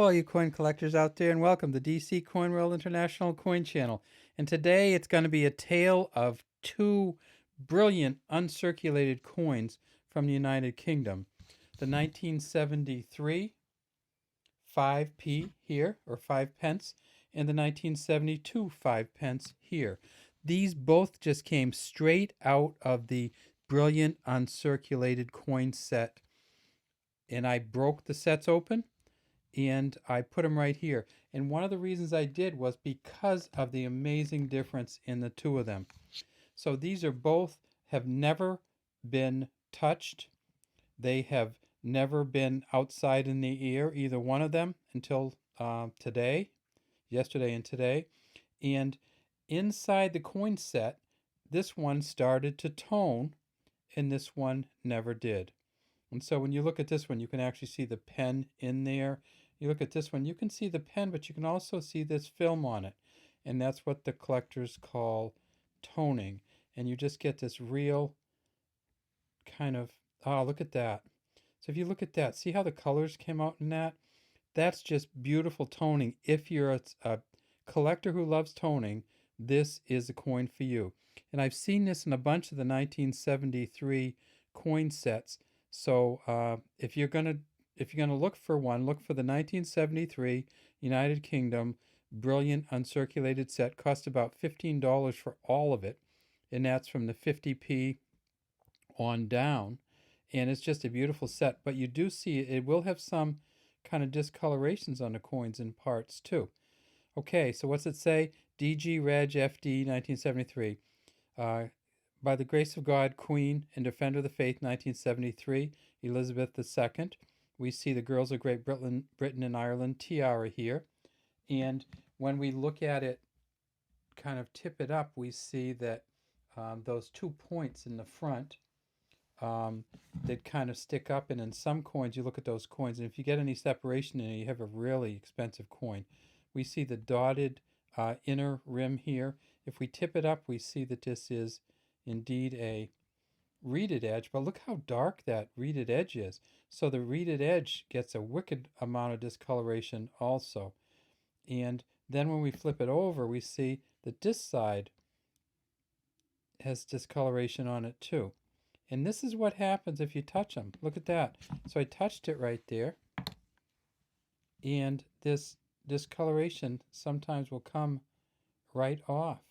All you coin collectors out there, and welcome to DC Coin World International Coin Channel. And today it's going to be a tale of two brilliant uncirculated coins from the United Kingdom. The 1973 5p here, or 5 pence, and the 1972 5 pence here. These both just came straight out of the brilliant uncirculated coin set. And I broke the sets open and I put them right here. And one of the reasons I did was because of the amazing difference in the two of them. So these are both have never been touched. They have never been outside in the air, either one of them, until yesterday and today. And inside the coin set, this one started to tone and this one never did. And so when you look at this one, you can actually see the pen in there. You look at this one, you can see the pen, but you can also see this film on it. And that's what the collectors call toning. And you just get this real kind of, oh, look at that. So if you look at that, see how the colors came out in that? That's just beautiful toning. If you're a collector who loves toning, this is a coin for you. And I've seen this in a bunch of the 1973 coin sets. So if you're gonna look for one, look for the 1973 United Kingdom brilliant uncirculated set. Cost about $15 for all of it, and that's from the 50p on down. And it's just a beautiful set. But you do see it will have some kind of discolorations on the coins in parts too. Okay, so what's it say? DG Reg FD 1973. By the grace of God, Queen and Defender of the Faith, 1973, Elizabeth II. We see the Girls of Great Britain and Ireland tiara here. And when we look at it, kind of tip it up, we see that those 2 points in the front that kind of stick up. And in some coins, you look at those coins, and if you get any separation in it, you have a really expensive coin. We see the dotted inner rim here. If we tip it up, we see that this is indeed a reeded edge, but look how dark that reeded edge is. So the reeded edge gets a wicked amount of discoloration also. And then when we flip it over, we see that this side has discoloration on it too. And this is what happens if you touch them. Look at that. So I touched it right there. And this discoloration sometimes will come right off.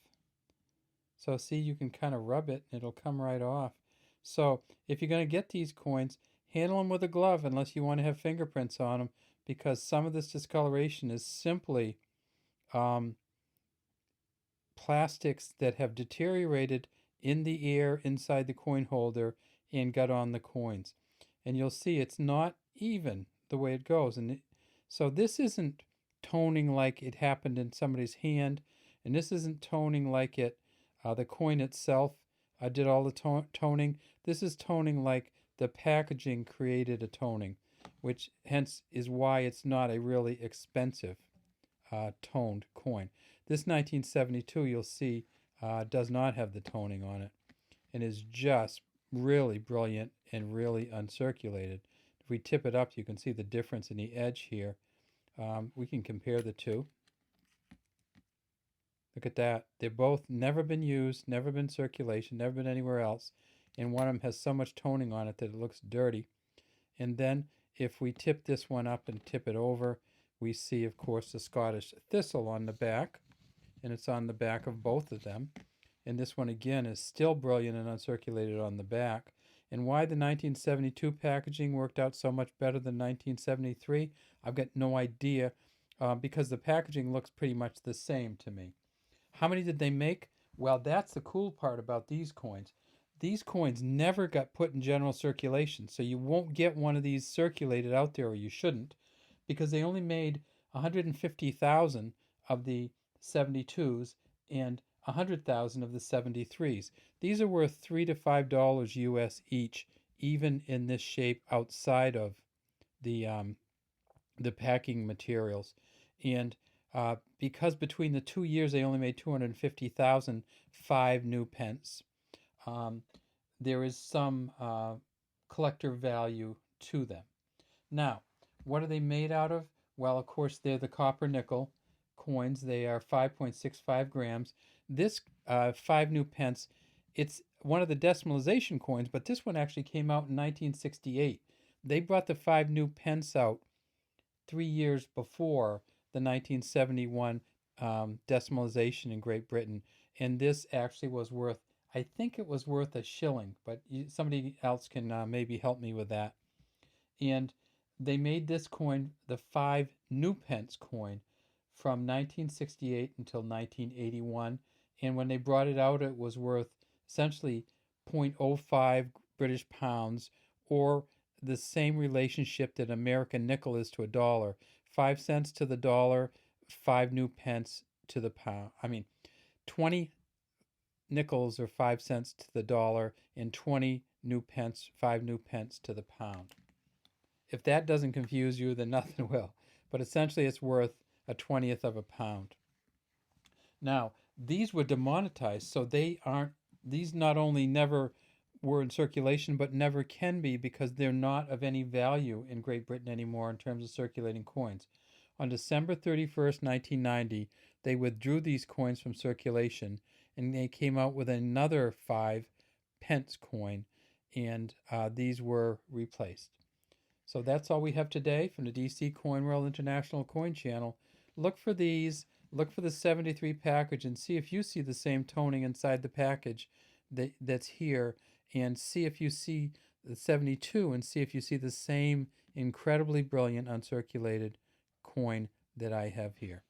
So see, you can kind of rub it and it'll come right off. So if you're going to get these coins, handle them with a glove unless you want to have fingerprints on them, because some of this discoloration is simply plastics that have deteriorated in the air inside the coin holder and got on the coins. And you'll see it's not even the way it goes. So this isn't toning like it happened in somebody's hand, and this isn't toning like the coin itself did all the toning. This is toning like the packaging created a toning, which hence is why it's not a really expensive toned coin. This 1972, you'll see, does not have the toning on it and is just really brilliant and really uncirculated. If we tip it up, you can see the difference in the edge here. We can compare the two. Look at that. They've both never been used, never been circulation, never been anywhere else. And one of them has so much toning on it that it looks dirty. And then if we tip this one up and tip it over, we see, of course, the Scottish thistle on the back. And it's on the back of both of them. And this one, again, is still brilliant and uncirculated on the back. And why the 1972 packaging worked out so much better than 1973, I've got no idea, because the packaging looks pretty much the same to me. How many did they make? Well, that's the cool part about these coins. These coins never got put in general circulation, so you won't get one of these circulated out there, or you shouldn't, because they only made 150,000 of the 72s and 100,000 of the 73s. These are worth $3 to $5 US each, even in this shape outside of the packing materials. And because between the 2 years they only made 250,000, 5 new pence, there is some collector value to them. Now, what are they made out of? Well, of course, they're the copper nickel coins. They are 5.65 grams. This 5 new pence, it's one of the decimalization coins, but this one actually came out in 1968. They brought the 5 new pence out 3 years before the 1971 decimalization in Great Britain. And this actually was worth, I think it was worth a shilling, but somebody else can maybe help me with that. And they made this coin the 5 new pence coin from 1968 until 1981. And when they brought it out, it was worth essentially 0.05 British pounds, or the same relationship that American nickel is to a dollar. 5 cents to the dollar, 5 new pence to the pound. 20 nickels or 5 cents to the dollar, and 20 new pence, 5 new pence to the pound. If that doesn't confuse you, then nothing will. But essentially, it's worth a 20th of a pound. Now, these were demonetized, so these not only never were in circulation, but never can be, because they're not of any value in Great Britain anymore in terms of circulating coins. On December 31st, 1990, they withdrew these coins from circulation, and they came out with another 5 pence coin, and these were replaced. So that's all we have today from the DC Coin World International Coin Channel. Look for these, look for the 73 package, and see if you see the same toning inside the package that's here, and see if you see the 72, and see if you see the same incredibly brilliant uncirculated coin that I have here.